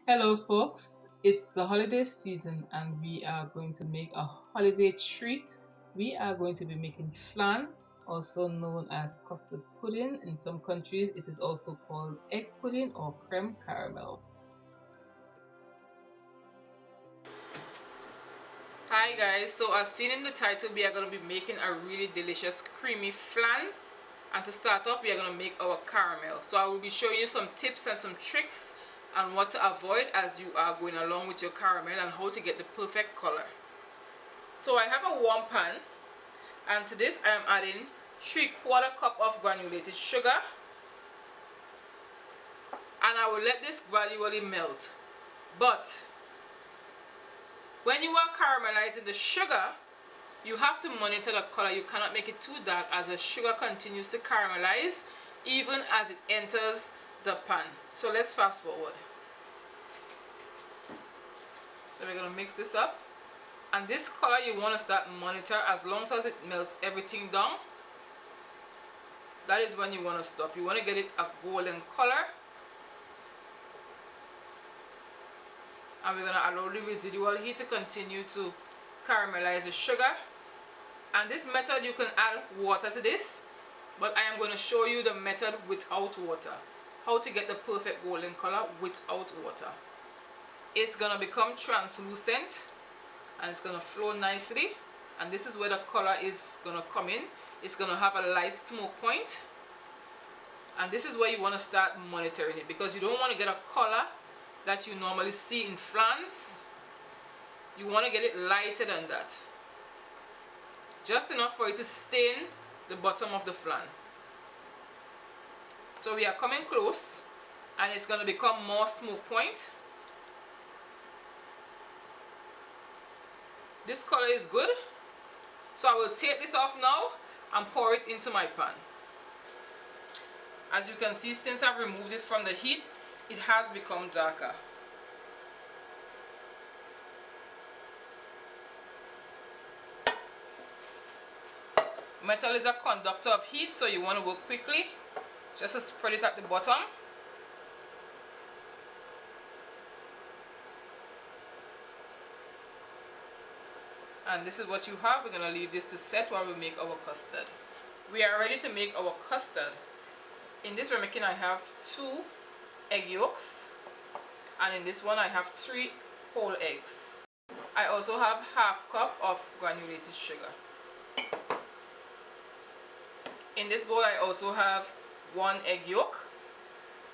Hello, folks. It's the holiday season, and we are going to make a holiday treat. We are going to be making flan, also known as custard pudding. In some countries, it is also called egg pudding or creme caramel. Hi guys, so as seen in the title, we are going to be making a really delicious creamy flan, and to start off we are going to make our caramel. So I will be showing you some tips and some tricks on what to avoid as you are going along with your caramel and how to get the perfect color. So I have a warm pan, and to this I am adding 3/4 cup of granulated sugar, and I will let this gradually melt. But when you are caramelizing the sugar, you have to monitor the color. You cannot make it too dark as the sugar continues to caramelize even as it enters the pan. So let's fast forward. So we're going to mix this up, and this color you want to start monitor as long as it melts everything down. That is when you want to stop. You want to get it a golden color, and we're going to allow the residual heat to continue to caramelize the sugar. And this method you can add water to this, but I am going to show you the method without water, how to get the perfect golden color without water. It's going to become translucent and it's going to flow nicely, and this is where the color is going to come in. It's going to have a light smoke point, and this is where you want to start monitoring it, because you don't want to get a color that you normally see in flans. You want to get it lighter than that, just enough for it to stain the bottom of the flan. So we are coming close, and it's going to become more smoke point. This color is good, so I will take this off now and pour it into my pan. As you can see, since I've removed it from the heat, it has become darker. Metal is a conductor of heat, so you want to work quickly just to spread it at the bottom. And this is what you have. We're going to leave this to set while we make our custard. We are ready to make our custard. In this we're making, I have 2 egg yolks, and in this one I have 3 whole eggs. I also have 1/2 cup of granulated sugar. In this bowl I also have 1 egg yolk,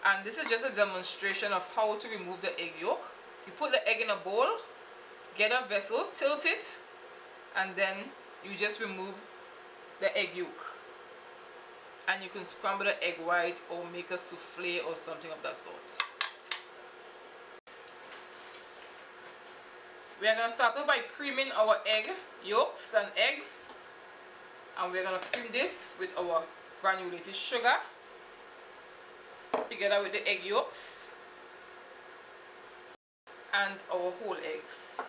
and this is just a demonstration of how to remove the egg yolk. You put the egg in a bowl, get a vessel, tilt it, and then you just remove the egg yolk. And you can scramble the egg white or make a souffle or something of that sort. We are going to start off by creaming our egg yolks and eggs, and we're going to cream this with our granulated sugar together with the egg yolks and our whole eggs.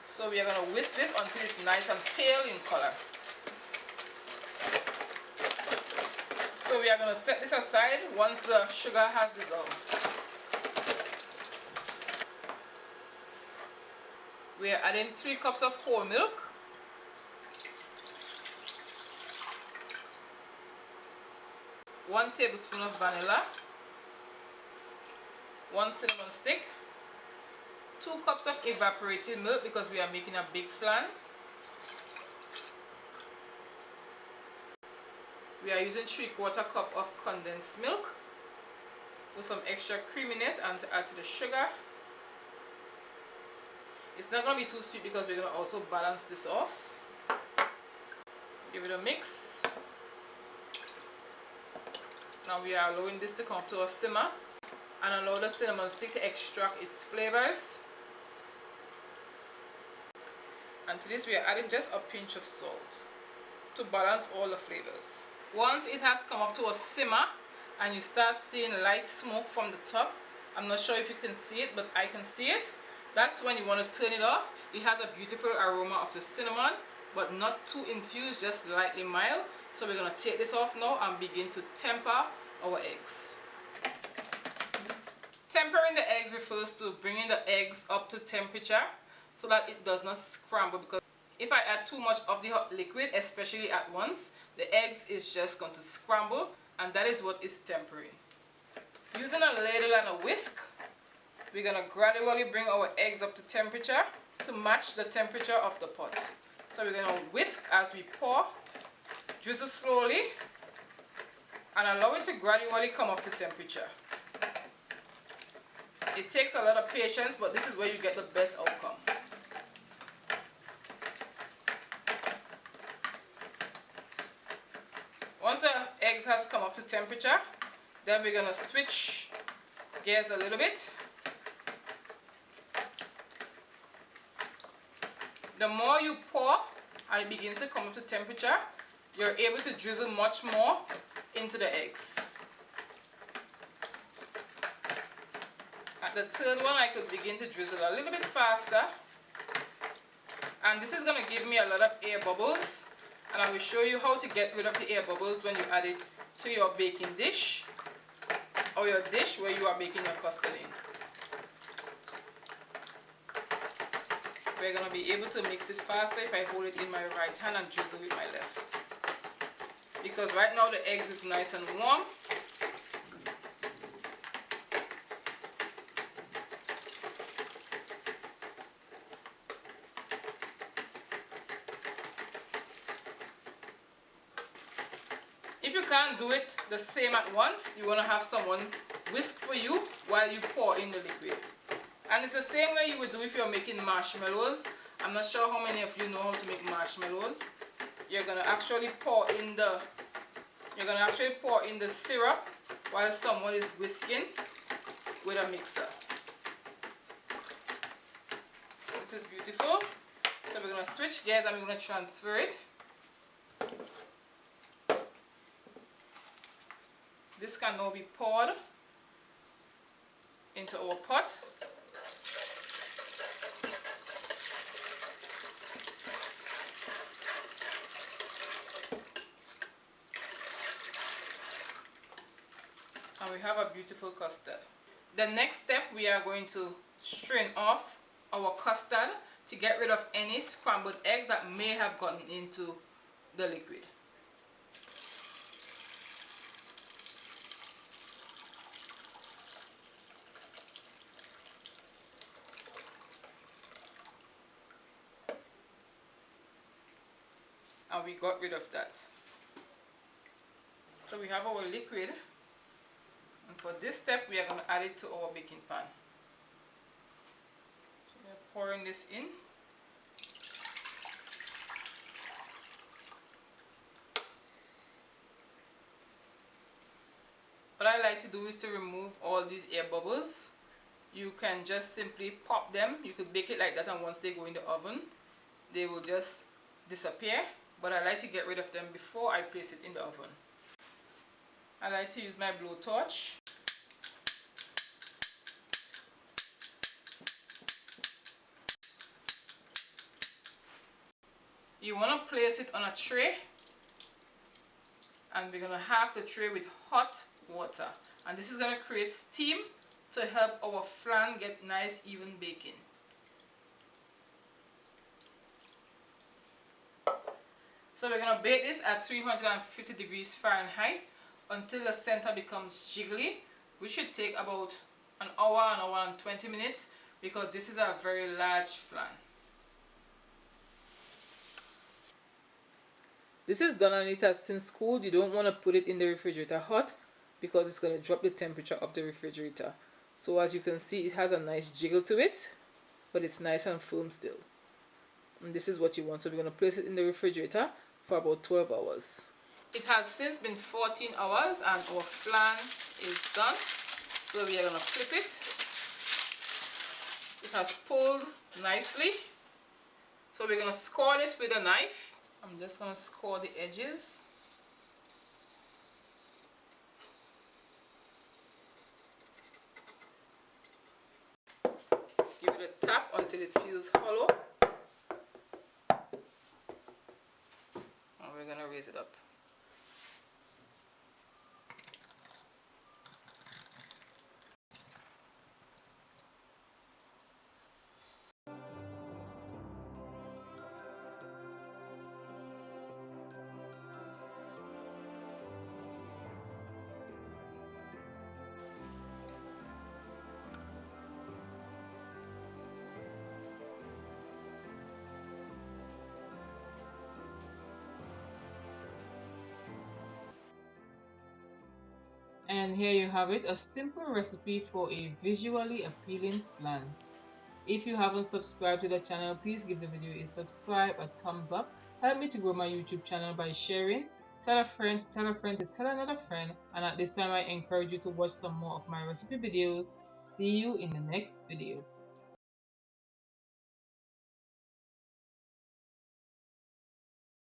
So we are going to whisk this until it's nice and pale in color. So we are going to set this aside once the sugar has dissolved. We are adding 3 cups of whole milk, 1 tablespoon of vanilla, 1 cinnamon stick, 2 cups of evaporated milk because we are making a big flan. We are using 3/4 cup of condensed milk with some extra creaminess and to add to the sugar. It's not going to be too sweet because we're going to also balance this off. Give it a mix. Now we are allowing this to come up to a simmer and allow the cinnamon stick to extract its flavors. And to this we are adding just a pinch of salt to balance all the flavors. Once it has come up to a simmer and you start seeing light smoke from the top, I'm not sure if you can see it, but I can see it. That's when you want to turn it off. It has a beautiful aroma of the cinnamon, but not too infused, just lightly mild. So we're going to take this off now and begin to temper our eggs. Tempering the eggs refers to bringing the eggs up to temperature so that it does not scramble, because if I add too much of the hot liquid, especially at once, the eggs is just going to scramble, and that is what is tempering. Using a ladle and a whisk, we're going to gradually bring our eggs up to temperature to match the temperature of the pot. So we're going to whisk as we pour, drizzle slowly, and allow it to gradually come up to temperature. It takes a lot of patience, but this is where you get the best outcome. Once the eggs has come up to temperature, then we're going to switch gears a little bit. The more you pour and it begins to come up to temperature, you're able to drizzle much more into the eggs. At the third one, I could begin to drizzle a little bit faster, and this is going to give me a lot of air bubbles, and I will show you how to get rid of the air bubbles when you add it to your baking dish or your dish where you are baking your custard in. We're going to be able to mix it faster if I hold it in my right hand and drizzle with my left, because right now the eggs is nice and warm. If you can't do it the same at once, you want to have someone whisk for you while you pour in the liquid. And it's the same way you would do if you're making marshmallows. I'm not sure how many of you know how to make marshmallows. You're going to actually pour in the syrup while someone is whisking with a mixer. This is beautiful. So we're going to switch gears and we're going to transfer it. This can now be poured into our pot. And we have a beautiful custard. The next step, we are going to strain off our custard to get rid of any scrambled eggs that may have gotten into the liquid. And we got rid of that. So we have our liquid, and for this step we are going to add it to our baking pan. So we are pouring this in. What I like to do is to remove all these air bubbles. You can just simply pop them. You could bake it like that, and once they go in the oven, they will just disappear. But I like to get rid of them before I place it in the oven. I like to use my blowtorch. You want to place it on a tray, and we're going to have the tray with hot water, and this is going to create steam to help our flan get nice even baking. So we're going to bake this at 350 degrees Fahrenheit until the center becomes jiggly, which should take about an hour and 20 minutes, because this is a very large flan. This is done and it has since cooled. You don't want to put it in the refrigerator hot, because it's going to drop the temperature of the refrigerator. So as you can see, it has a nice jiggle to it, but it's nice and firm still. And this is what you want. So we're going to place it in the refrigerator for about 12 hours. It has since been 14 hours and our flan is done. So we are going to flip it. It has pulled nicely. So we're going to score this with a knife. I'm just going to score the edges. Give it a tap until it feels hollow. And we're going to raise it up. And here you have it, a simple recipe for a visually appealing flan. If you haven't subscribed to the channel, please give the video a subscribe, a thumbs up. Help me to grow my YouTube channel by sharing. Tell a friend to tell a friend to tell another friend. And at this time, I encourage you to watch some more of my recipe videos. See you in the next video.